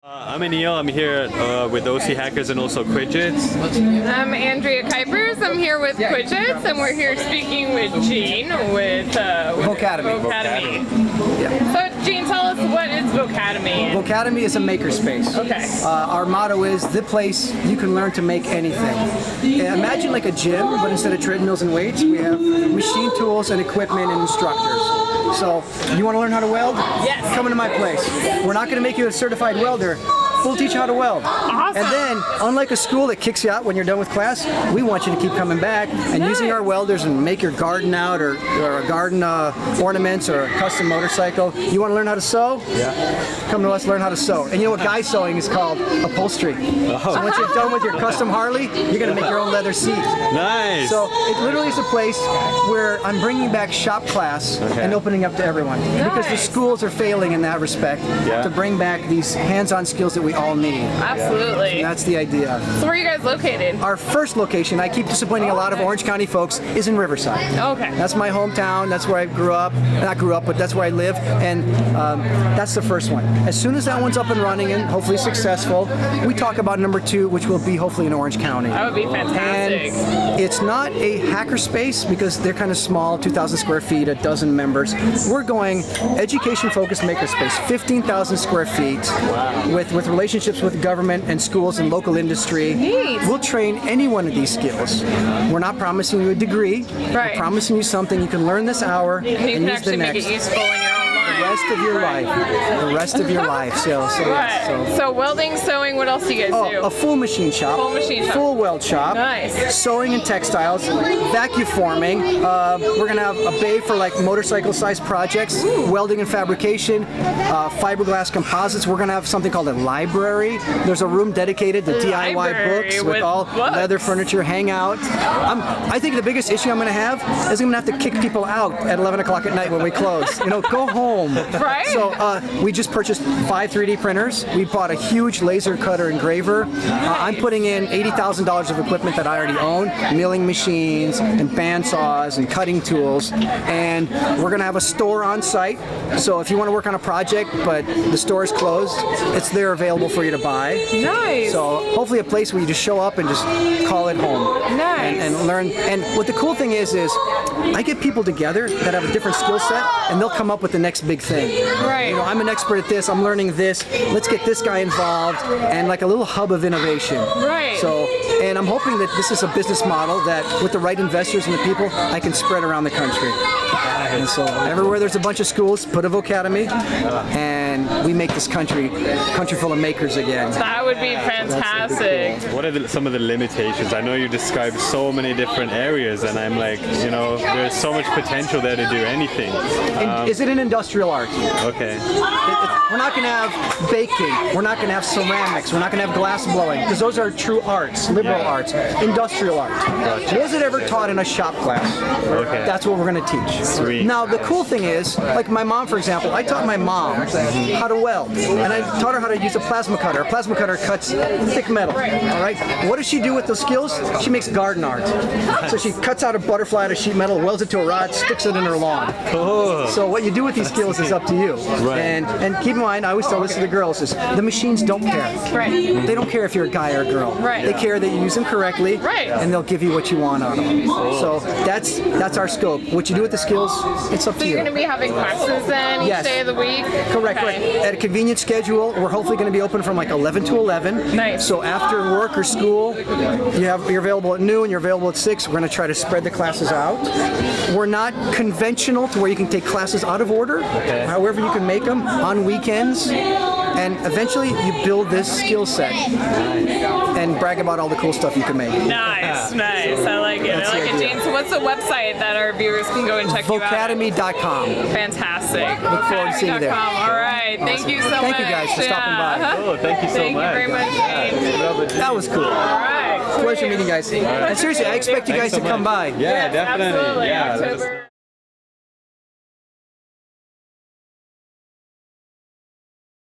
I'm Anil. I'm here with Ochackerz and also QGITS. I'm Andrea Kuipers. I'm here with QGITS, and we're here speaking with Gene with Vocademy. Yeah. So, Gene, tell us, what is Vocademy? Vocademy is a makerspace. Okay. Our motto is the place you can learn to make anything. Imagine like a gym, but instead of treadmills and weights, we have machine tools and equipment and instructors. So, you want to learn how to weld? Yes. Come into my place. We're not going to make you a certified welder. We'll teach you how to weld. Awesome. And then, unlike a school that kicks you out when you're done with class, we want you to keep coming back and using our welders and make your garden out or garden ornaments or a custom motorcycle. You want to learn how to sew? Yeah. Come to us, learn how to sew. And you know what guy sewing is called? Upholstery. Oh. So once you're done with your custom Harley, you're going to make your own leather seat. Nice. So it literally is a place where I'm bringing back shop class and opening up to everyone. Because the schools are failing in that respect to bring back these hands-on skills that we all need. Absolutely. And that's the idea. So where are you guys located? Our first location, I keep disappointing a lot of Orange County folks, is in Riverside. Okay. That's my hometown. That's where I grew up. Not grew up, but that's where I live. And that's the first one. As soon as that one's up and running and hopefully successful, we talk about number 2, which will be hopefully in Orange County. That would be fantastic. And it's not a hacker space because they're kind of small, 2,000 square feet, a dozen members. We're going education-focused makerspace, 15,000 square feet, with relationships with government and schools and local industry. Neat. We'll train any one of these skills. We're not promising you a degree. Right. We're promising you something you can learn this hour You and can use actually the make next. it useful in your own life. The rest of your life. The rest of your life. So welding, sewing, what else do you guys do? A full machine shop. Full machine shop. Full weld shop. Nice. Sewing and textiles. Vacuum forming. We're going to have a bay for like motorcycle-sized projects. Welding and fabrication. Fiberglass composites. We're going to have something called a library. There's a room dedicated to DIY books with all leather furniture, hangout. I think the biggest issue I'm going to have is I'm going to have to kick people out at 11 o'clock at night when we close. You know, go home. Right. So we just purchased 5 3D printers. We bought a huge laser cutter engraver. I'm putting in $80,000 of equipment that I already own, milling machines and bandsaws and cutting tools. And we're going to have a store on site. So if you want to work on a project but the store is closed, it's there available for you to buy. Nice. So hopefully a place where you just show up and just call it home. Nice. And learn. And what the cool thing is I get people together that have a different skill set and they'll come up with the next big thing. Right. You know, I'm an expert at this, I'm learning this, let's get this guy involved, and like a little hub of innovation. Right. So, and I'm hoping that this is a business model that with the right investors and the people, I can spread around the country. And so everywhere there's a bunch of schools, put a Vocademy, and we make this country full of makers again. That would be fantastic. What are some of the limitations? I know you described so many different areas, and I'm like, you know, there's so much potential there to do anything. Is it an industrial art? Okay. We're not going to have baking. We're not going to have ceramics. We're not going to have glass blowing because those are true arts, liberal arts, industrial art. Gotcha. Was it ever taught in a shop class? Okay. That's what we're going to teach. Sweet. Now the cool thing is, like my mom, for example, I taught my mom how to weld, and I taught her how to use a plasma cutter. A plasma cutter cuts thick metal. All right. What does she do with those skills? She makes garden art. So she cuts out a butterfly out of sheet metal, welds it to a rod, sticks it in her lawn. Cool. So what you do with these skills is up to you. Right. And keep in mind, I always tell this to the girls, is the machines don't care. Right. They don't care if you're a guy or a girl. Right. They care that you use them correctly, and they'll give you what you want out of them. So that's our scope. What you do with the skills, it's up to So you. you're going to be having classes then each day of the week? Correct. Okay. At a convenient schedule. We're hopefully going to be open from like 11 to 11. Nice. So after work or school, you're available at noon, you're available at 6. We're going to try to spread the classes out. We're not conventional to where you can take classes out of order. However you can make them on weekends. And eventually you build this skill set and brag about all the cool stuff you can make. Nice. I like it. That's I like the it, idea. Gene. So what's the website that our viewers can go and check you out? Vocademy.com. Fantastic. Look forward to seeing you there. Vocademy.com. All right. Thank you so much. Thank you guys for stopping by. Cool. Thank you so Thank much. you very much, Gene. That was cool. All right. Pleasure meeting you guys. And seriously, I expect you guys to come by. Yeah, definitely. Absolutely. Yeah. October.